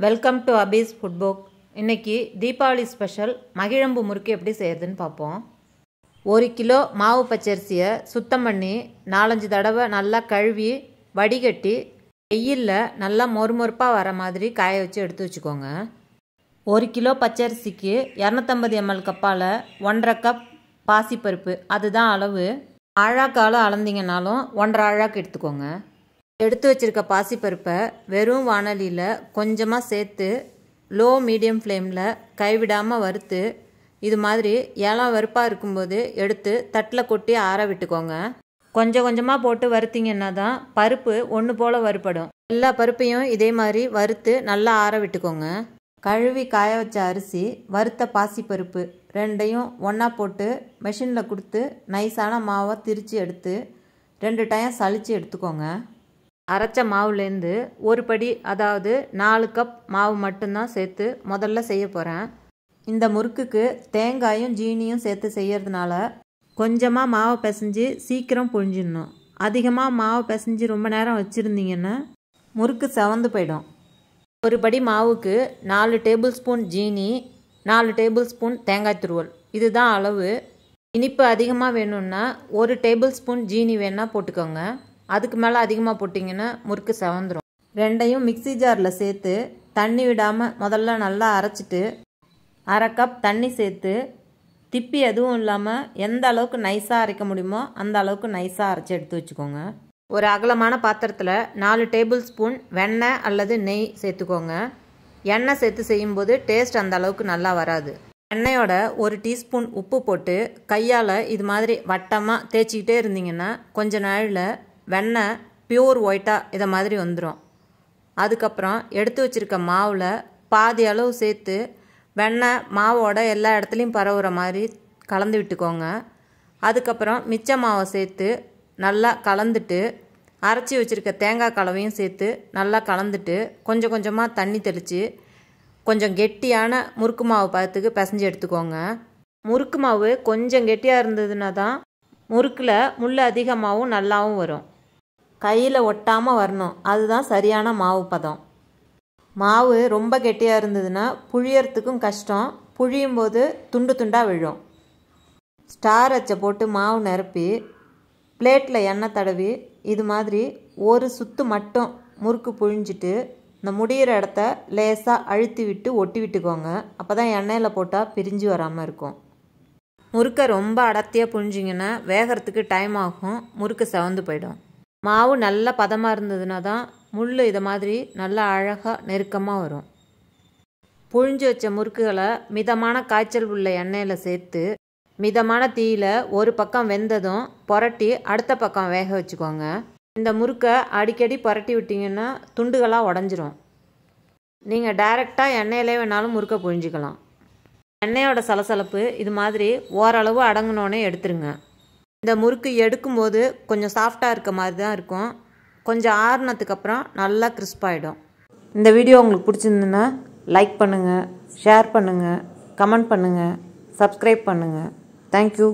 Welcome to அபீஸ் food book. இன்றைக்கி Deepavali special மகிழம்பு முறுக்கு எப்படி செய்கிறதுன்னு பார்ப்போம். 1 கிலோ மாவு பச்சரிசியை சுத்தம் பண்ணி 4-5 தடவை நல்லா கழுவி வடிகட்டி வெயிலில் நல்லா மொறுமொறுப்பாக வர மாதிரி காய வச்சு எடுத்து வச்சுக்கோங்க. 1 கிலோ பச்சரிசிக்கு 250 ml கப்பால் 1.5 கப் பாசிப்பருப்பு, அதுதான் அளவு. ஆழாக்கால் அளந்தீங்கனாலும் 1.5 ஆழாக்கு எடுத்துக்கோங்க. எடுத்து வச்சுருக்க பாசிப்பருப்பை வெறும் வானலியில் கொஞ்சமாக சேர்த்து லோ மீடியம் ஃப்ளேமில் கைவிடாமல் வறுத்து இது மாதிரி ஏலம் வறுப்பாக இருக்கும்போது எடுத்து தட்டில் கொட்டி ஆற விட்டுக்கோங்க. கொஞ்சம் கொஞ்சமாக போட்டு வறுத்திங்கன்னா தான் பருப்பு ஒன்று போல் வறுப்படும். எல்லா பருப்பையும் இதே மாதிரி வறுத்து நல்லா ஆற விட்டுக்கோங்க. கழுவி காய வச்ச அரிசி, வறுத்த பாசிப்பருப்பு ரெண்டையும் ஒன்றா போட்டு மெஷினில் கொடுத்து நைஸான மாவை திரித்து எடுத்து 2 டைம் சலித்து எடுத்துக்கோங்க. அரைச்ச மாவுலேருந்து ஒரு படி, அதாவது 4 கப் மாவு மட்டும்தான் சேர்த்து முதல்ல செய்ய போகிறேன். இந்த முறுக்குக்கு தேங்காயும் ஜீனியும் சேர்த்து செய்யறதுனால கொஞ்சமாக மாவை பிசைஞ்சு சீக்கிரம் புழிஞ்சிடணும். அதிகமாக மாவை பிசைஞ்சு ரொம்ப நேரம் வச்சுருந்தீங்கன்னா முறுக்கு செவந்து போயிடும். ஒரு படி மாவுக்கு 4 டேபிள் ஸ்பூன் ஜீனி, 4 டேபிள் ஸ்பூன் தேங்காய் துருவல், இதுதான் அளவு. இனிப்பு அதிகமாக வேணும்னா 1 டேபிள் ஸ்பூன் ஜீனி வேணால் போட்டுக்கோங்க. அதுக்கு மேலே அதிகமாக போட்டிங்கன்னா முறுக்கு செவந்துடும். ரெண்டையும் மிக்சி ஜாரில் சேர்த்து தண்ணி விடாமல் முதல்ல நல்லா அரைச்சிட்டு 1/2 கப் தண்ணி சேர்த்து திப்பி எதுவும் இல்லாமல் எந்த அளவுக்கு நைஸாக அரைக்க முடியுமோ அந்த அளவுக்கு நைஸாக அரைச்சி எடுத்து வச்சுக்கோங்க. ஒரு அகலமான பாத்திரத்தில் 4 டேபிள் ஸ்பூன் வெண்ணெய் அல்லது நெய் சேர்த்துக்கோங்க. எண்ணெய் சேர்த்து செய்யும்போது டேஸ்ட் அந்த அளவுக்கு நல்லா வராது. எண்ணெயோட 1 டீஸ்பூன் உப்பு போட்டு கையால் இது மாதிரி வட்டமாக தேய்ச்சிக்கிட்டே இருந்தீங்கன்னா கொஞ்ச நாளில் வெண்ணெய் பியூர் ஒயிட்டாக இதை மாதிரி வந்துடும். அதுக்கப்புறம் எடுத்து வச்சுருக்க மாவில் பாதி அளவு சேர்த்து வெண்ணெய் மாவோட எல்லா இடத்துலையும் பரவுற மாதிரி கலந்து விட்டுக்கோங்க. அதுக்கப்புறம் மிச்ச மாவை சேர்த்து நல்லா கலந்துட்டு அரைச்சி வச்சுருக்க தேங்காய் கலவையும் சேர்த்து நல்லா கலந்துட்டு கொஞ்சம் கொஞ்சமாக தண்ணி தெளித்து கொஞ்சம் கெட்டியான முறுக்கு மாவு பதத்துக்கு பிசைஞ்சு எடுத்துக்கோங்க. முறுக்கு மாவு கொஞ்சம் கெட்டியாக இருந்ததுன்னா தான் முறுக்கில் முள் அதிகமாகவும் நல்லாவும் வரும். கையில் ஒட்டாமல் வரணும், அதுதான் சரியான மாவு பதம். மாவு ரொம்ப கெட்டியாக இருந்ததுன்னா புழியறதுக்கும் கஷ்டம், புழியும் போது துண்டு துண்டாக விழும். ஸ்டார் அச்சை போட்டு மாவு நிரப்பி பிளேட்டில் எண்ணெய் தடவி இது மாதிரி ஒரு சுற்று மட்டும் முறுக்கு புழிஞ்சிட்டு இந்த முடிகிற இடத்த லேசாக அழுத்தி விட்டு ஒட்டி விட்டுக்கோங்க. அப்போ தான் எண்ணெயில் போட்டால் பிரிஞ்சு வராமல் இருக்கும். முறுக்கை ரொம்ப அடர்த்தியாக புழிஞ்சிங்கன்னா வேகிறதுக்கு டைம் ஆகும், முறுக்கு செவந்து போயிடும். மாவு நல்ல பதமாக இருந்ததுன்னா தான் முள் இதை மாதிரி நல்லா அழகாக நெருக்கமாக வரும். புழிஞ்சு வச்ச முறுக்குகளை மிதமான காய்ச்சல் உள்ள எண்ணெயில் சேர்த்து மிதமான தீயில் ஒரு பக்கம் வெந்ததும் புரட்டி அடுத்த பக்கம் வேக வச்சுக்கோங்க. இந்த முறுக்கை அடிக்கடி புரட்டி விட்டிங்கன்னா துண்டுகளாக உடஞ்சிரும். நீங்கள் டைரெக்டாக எண்ணெயிலே வேணாலும் முறுக்கை புழிஞ்சிக்கலாம். எண்ணெயோட சலசலப்பு இது மாதிரி ஓரளவு அடங்கினோன்னே எடுத்துருங்க. இந்த முறுக்கு எடுக்கும்போது கொஞ்சம் சாஃப்டாக இருக்க மாதிரி தான் இருக்கும். கொஞ்சம் ஆறுனதுக்கு அப்புறம் நல்லா கிறிஸ்பாயிடும். இந்த வீடியோ உங்களுக்கு பிடிச்சிருந்துன்னா லைக் பண்ணுங்கள், ஷேர் பண்ணுங்கள், கமெண்ட் பண்ணுங்கள், சப்ஸ்கிரைப் பண்ணுங்கள். தேங்க்யூ.